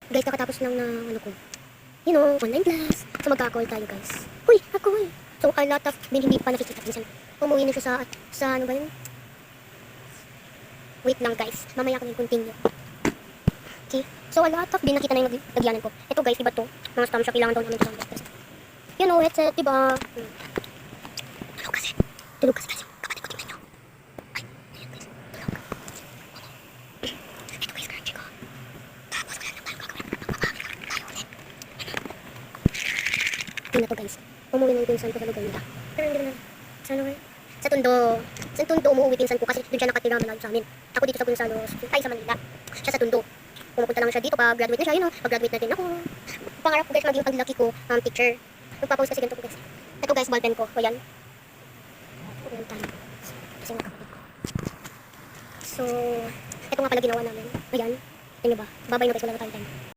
Guys, kakatapos lang na ano ko. You know, online class. So magka-call tayo guys. Uy, ako eh. So a lot of hindi pa nakikita. Minsan, umuwi na siya sa ano ba yun? Wait lang guys. Mamaya ko yung continue. Okay. So a lot of din nakita na yung lagyanan ko. Ito guys, iba to. Mga stamp siya. Kailangan daw namin ito. You know, headset, diba? Tulog kasi. Tulog kasi guys. Kapatid ko, tingnan nyo. Ay, ayun guys. Tulog. Ito guys, currency ko. Tapos wala na tayong gagawin. Magpapakakit tayo ulit. Yun na to guys. Umuwi na yung pinsan ko sa lugar nila. Pero hindi na. Sa ano eh? Sa Tondo. Sa Tondo umuwi pinsan ko kasi doon siya nakatira malayo sa amin. Ako dito sa Gonzales. Ay, sa Manila. Siya sa Tondo. Pumupunta lang siya dito. Pag-graduate na siya, yun o. Pag-graduate na din ako. Pangarap ko guys maging paglaki ko, teacher. Magpapost kasi ganito ko guys. Ito guys, ballpen ko. O yan. Ayan tayo. Kasi yung kapatid ko. So, ito nga pala ginawa namin. Ayan. Tingnan ba? Babay na guys, wala na tayong time.